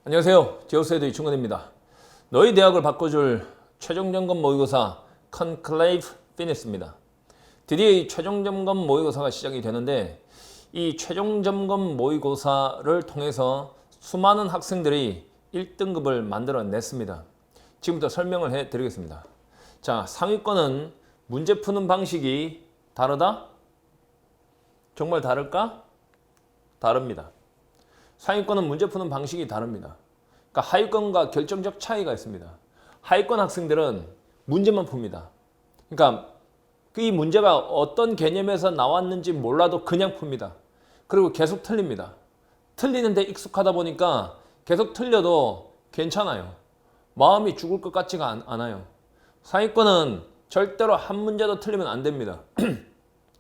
안녕하세요. 제우스헤드 이충근입니다. 너희 대학을 바꿔줄 최종점검 모의고사 컨클레이브 피니스입니다. 드디어 이 최종점검 모의고사가 시작이 되는데 이 최종점검 모의고사를 통해서 수많은 학생들이 1등급을 만들어냈습니다. 지금부터 설명을 해드리겠습니다. 자, 상위권은 문제 푸는 방식이 다르다? 정말 다를까? 다릅니다. 상위권은 문제 푸는 방식이 다릅니다. 그러니까 하위권과 결정적 차이가 있습니다. 하위권 학생들은 문제만 풉니다. 그러니까 이 문제가 어떤 개념에서 나왔는지 몰라도 그냥 풉니다. 그리고 계속 틀립니다. 틀리는데 익숙하다 보니까 계속 틀려도 괜찮아요. 마음이 죽을 것 같지가 않아요. 상위권은 절대로 한 문제도 틀리면 안 됩니다.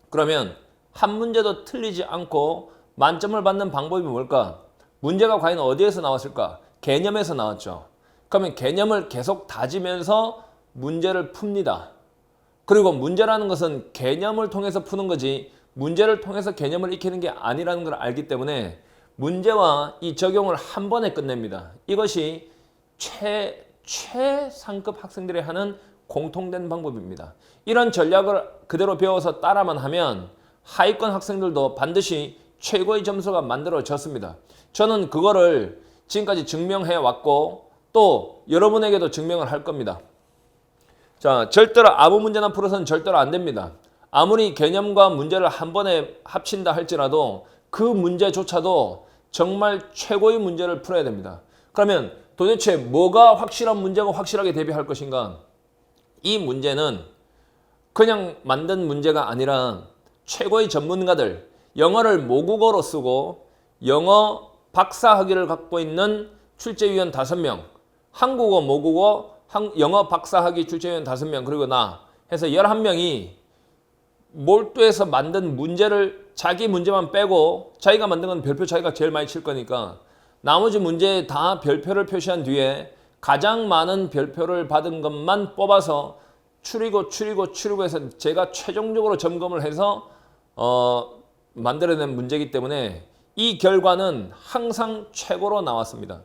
그러면 한 문제도 틀리지 않고 만점을 받는 방법이 뭘까? 문제가 과연 어디에서 나왔을까? 개념에서 나왔죠. 그러면 개념을 계속 다지면서 문제를 풉니다. 그리고 문제라는 것은 개념을 통해서 푸는 거지 문제를 통해서 개념을 익히는 게 아니라는 걸 알기 때문에 문제와 이 적용을 한 번에 끝냅니다. 이것이 최상급 학생들이 하는 공통된 방법입니다. 이런 전략을 그대로 배워서 따라만 하면 하위권 학생들도 반드시 최고의 점수가 만들어졌습니다. 저는 그거를 지금까지 증명해 왔고 또 여러분에게도 증명을 할 겁니다. 자, 절대로 아무 문제나 풀어서는 절대로 안 됩니다. 아무리 개념과 문제를 한 번에 합친다 할지라도 그 문제조차도 정말 최고의 문제를 풀어야 됩니다. 그러면 도대체 뭐가 확실한 문제고 확실하게 대비할 것인가? 이 문제는 그냥 만든 문제가 아니라 최고의 전문가들, 영어를 모국어로 쓰고 영어 박사학위를 갖고 있는 출제위원 5명, 한국어 모국어 영어 박사학위 출제위원 5명 그리고 나 해서 11명이 몰두해서 만든 문제를 자기 문제만 빼고 자기가 만든 건 별표 자기가 제일 많이 칠 거니까 나머지 문제에 다 별표를 표시한 뒤에 가장 많은 별표를 받은 것만 뽑아서 추리고 해서 제가 최종적으로 점검을 해서 만들어낸 문제이기 때문에 이 결과는 항상 최고로 나왔습니다.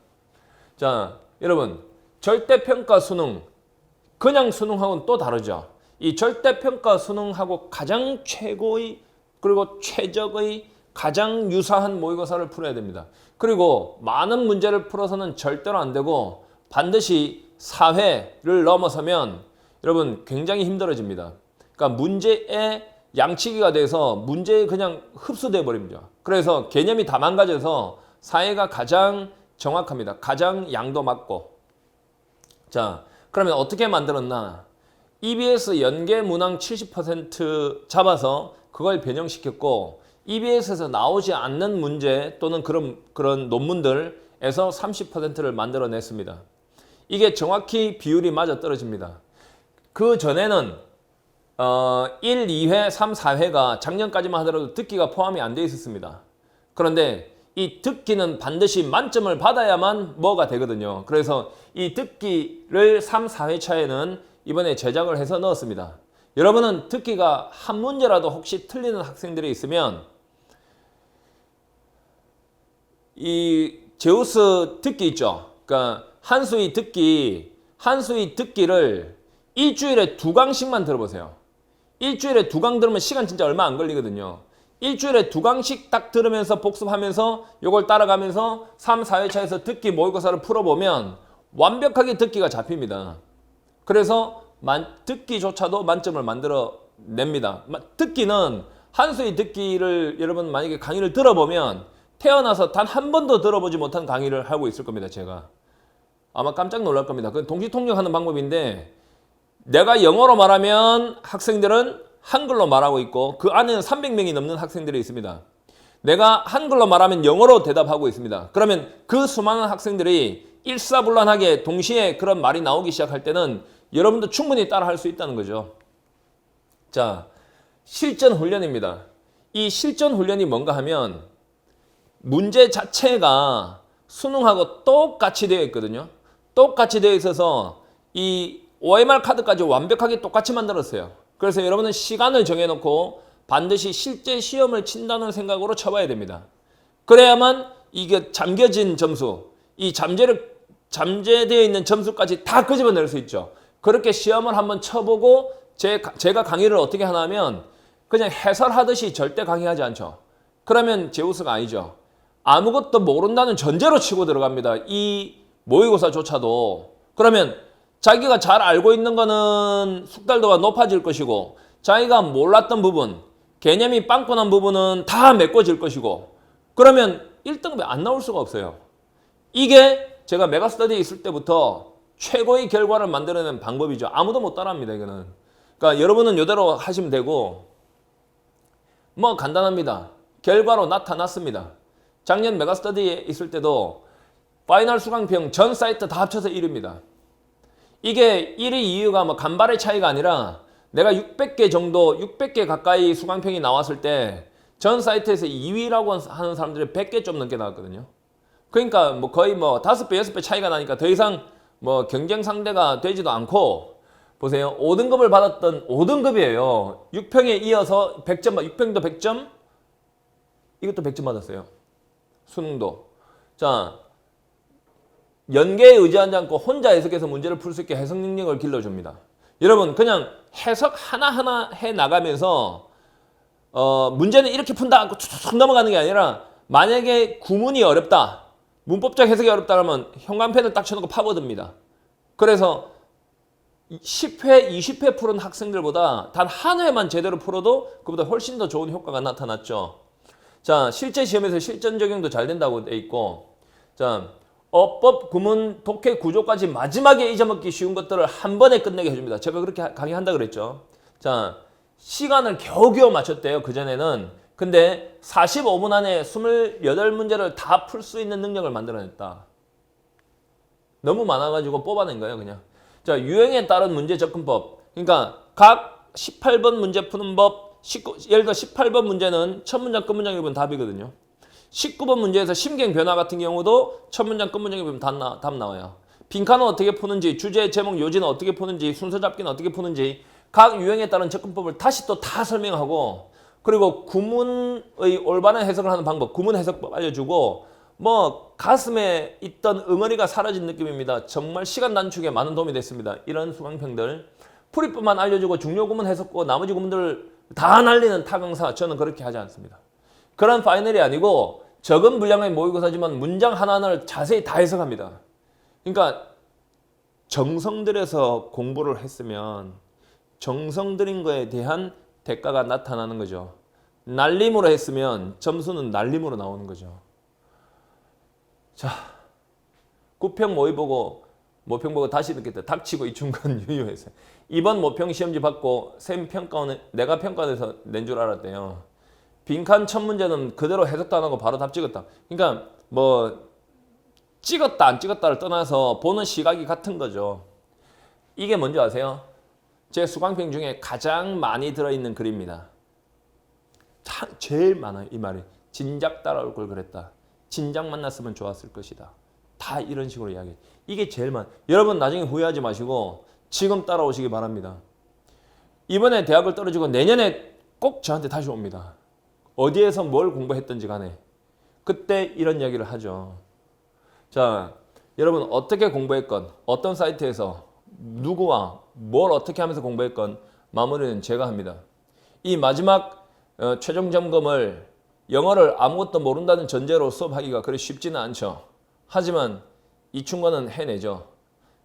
자, 여러분 절대평가 수능 그냥 수능하고는 또 다르죠. 이 절대평가 수능하고 가장 최고의 그리고 최적의 가장 유사한 모의고사를 풀어야 됩니다. 그리고 많은 문제를 풀어서는 절대로 안 되고 반드시 4회를 넘어서면 여러분 굉장히 힘들어집니다. 그러니까 문제의 양치기가 돼서 문제에 그냥 흡수돼 버립니다. 그래서 개념이 다 망가져서 사회가 가장 정확합니다. 가장 양도 맞고. 자, 그러면 어떻게 만들었나? EBS 연계 문항 70% 잡아서 그걸 변형시켰고 EBS에서 나오지 않는 문제 또는 그런 논문들에서 30%를 만들어냈습니다. 이게 정확히 비율이 맞아 떨어집니다. 그 전에는 1, 2회, 3, 4회가 작년까지만 하더라도 듣기가 포함이 안 되어 있었습니다. 그런데 이 듣기는 반드시 만점을 받아야만 뭐가 되거든요. 그래서 이 듣기를 3, 4회 차에는 이번에 제작을 해서 넣었습니다. 여러분은 듣기가 한 문제라도 혹시 틀리는 학생들이 있으면 이 제우스 듣기 있죠. 그러니까 한수희 듣기를 일주일에 2강씩만 들어보세요. 일주일에 2강 들으면 시간 진짜 얼마 안 걸리거든요. 일주일에 2강씩 딱 들으면서 복습하면서 이걸 따라가면서 3, 4회차에서 듣기 모의고사를 풀어보면 완벽하게 듣기가 잡힙니다. 그래서 듣기조차도 만점을 만들어냅니다. 듣기는 한수의 듣기를 여러분 만약에 강의를 들어보면 태어나서 단 한 번도 들어보지 못한 강의를 하고 있을 겁니다. 제가 아마 깜짝 놀랄 겁니다. 그건 동시통역하는 방법인데 내가 영어로 말하면 학생들은 한글로 말하고 있고 그 안에는 300명이 넘는 학생들이 있습니다. 내가 한글로 말하면 영어로 대답하고 있습니다. 그러면 그 수많은 학생들이 일사불란하게 동시에 그런 말이 나오기 시작할 때는 여러분도 충분히 따라할 수 있다는 거죠. 자, 실전 훈련입니다. 이 실전 훈련이 뭔가 하면 문제 자체가 수능하고 똑같이 되어 있거든요. 똑같이 되어 있어서 이 OMR 카드까지 완벽하게 똑같이 만들었어요. 그래서 여러분은 시간을 정해놓고 반드시 실제 시험을 친다는 생각으로 쳐봐야 됩니다. 그래야만 이게 잠겨진 점수, 이 잠재되어 있는 점수까지 다 끄집어낼 수 있죠. 그렇게 시험을 한번 쳐보고 제가 강의를 어떻게 하냐면 그냥 해설하듯이 절대 강의하지 않죠. 그러면 제우스가 아니죠. 아무것도 모른다는 전제로 치고 들어갑니다. 이 모의고사조차도. 그러면 자기가 잘 알고 있는 거는 숙달도가 높아질 것이고 자기가 몰랐던 부분, 개념이 빵꾸난 부분은 다 메꿔질 것이고 그러면 1등급이 안 나올 수가 없어요. 이게 제가 메가스터디에 있을 때부터 최고의 결과를 만들어내는 방법이죠. 아무도 못 따라합니다. 이거는. 그러니까 여러분은 이대로 하시면 되고 뭐 간단합니다. 결과로 나타났습니다. 작년 메가스터디에 있을 때도 파이널 수강평 전 사이트 다 합쳐서 1위입니다. 이게 1위 이유가 뭐 간발의 차이가 아니라 내가 600개 정도, 600개 가까이 수강평이 나왔을 때 전 사이트에서 2위라고 하는 사람들이 100개 좀 넘게 나왔거든요. 그러니까 뭐 거의 뭐 5배, 6배 차이가 나니까 더 이상 뭐 경쟁 상대가 되지도 않고 보세요. 5등급을 받았던 5등급이에요. 6평에 이어서 100점, 6평도 100점, 이것도 100점 받았어요. 수능도. 자, 연계에 의지하지 않고 혼자 해석해서 문제를 풀 수 있게 해석 능력을 길러줍니다. 여러분 그냥 해석 하나하나 해 나가면서 문제는 이렇게 푼다 하고 툭툭 넘어가는 게 아니라 만약에 구문이 어렵다, 문법적 해석이 어렵다 그러면 형광펜을 딱 쳐놓고 파고듭니다. 그래서 10회, 20회 푸른 학생들보다 단 한 회만 제대로 풀어도 그보다 훨씬 더 좋은 효과가 나타났죠. 자, 실제 시험에서 실전 적용도 잘 된다고 돼 있고, 자, 어법, 구문, 독해, 구조까지 마지막에 잊어먹기 쉬운 것들을 한 번에 끝내게 해줍니다. 제가 그렇게 강의한다 그랬죠. 자, 시간을 겨우겨우 맞췄대요. 그전에는. 근데 45분 안에 28문제를 다 풀 수 있는 능력을 만들어냈다. 너무 많아가지고 뽑아낸 거예요, 그냥. 자, 유형에 따른 문제 접근법. 그러니까 각 18번 문제 푸는 법, 예를 들어 18번 문제는 첫 문장, 끝 문장 읽으면 답이거든요. 19번 문제에서 심경 변화 같은 경우도 첫 문장, 끝 문장 읽으면 답 나와요. 빈칸은 어떻게 푸는지, 주제, 제목, 요지는 어떻게 푸는지, 순서 잡기는 어떻게 푸는지 각 유형에 따른 접근법을 다시 또 다 설명하고 그리고 구문의 올바른 해석을 하는 방법, 구문 해석법 알려주고 뭐 가슴에 있던 응어리가 사라진 느낌입니다. 정말 시간 단축에 많은 도움이 됐습니다. 이런 수강평들. 풀이법만 알려주고 중요 구문 해석고 나머지 구문들 다 날리는 타강사 저는 그렇게 하지 않습니다. 그런 파이널이 아니고 적은 분량의 모의고사지만 문장 하나하나를 자세히 다 해석합니다. 그러니까 정성 들여서 공부를 했으면 정성 들인 거에 대한 대가가 나타나는 거죠. 날림으로 했으면 점수는 날림으로 나오는 거죠. 자, 구평 모평 보고 다시 듣겠다. 닥치고 이충건 유효해서. 이번 모평 시험지 받고 쌤 평가원은 내가 평가돼서 낸 줄 알았대요. 빈칸 첫 문제는 그대로 해석도 안 하고 바로 답 찍었다. 그러니까 뭐 찍었다 안 찍었다를 떠나서 보는 시각이 같은 거죠. 이게 뭔지 아세요? 제 수강평 중에 가장 많이 들어있는 글입니다. 제일 많아요. 이 말이. 진작 따라올 걸 그랬다. 진작 만났으면 좋았을 것이다. 다 이런 식으로 이야기해요. 이게 제일 많아요. 여러분 나중에 후회하지 마시고 지금 따라오시기 바랍니다. 이번에 대학을 떨어지고 내년에 꼭 저한테 다시 옵니다. 어디에서 뭘 공부했든지 간에. 그때 이런 이야기를 하죠. 자, 여러분 어떻게 공부했건 어떤 사이트에서 누구와 뭘 어떻게 하면서 공부했건 마무리는 제가 합니다. 이 마지막 최종 점검을 영어를 아무것도 모른다는 전제로 수업하기가 그리 쉽지는 않죠. 하지만 이충건은 해내죠.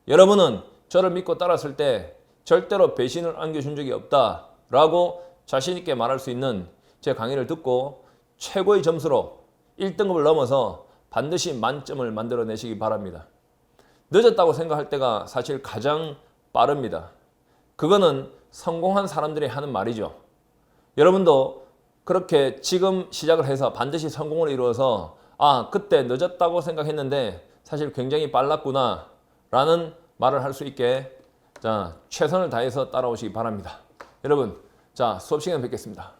여러분은 저를 믿고 따랐을 때 절대로 배신을 안겨준 적이 없다라고 자신 있게 말할 수 있는 제 강의를 듣고 최고의 점수로 1등급을 넘어서 반드시 만점을 만들어내시기 바랍니다. 늦었다고 생각할 때가 사실 가장 빠릅니다. 그거는 성공한 사람들이 하는 말이죠. 여러분도 그렇게 지금 시작을 해서 반드시 성공을 이루어서 아, 그때 늦었다고 생각했는데 사실 굉장히 빨랐구나 라는 말을 할 수 있게 자, 최선을 다해서 따라오시기 바랍니다. 여러분, 자, 수업 시간에 뵙겠습니다.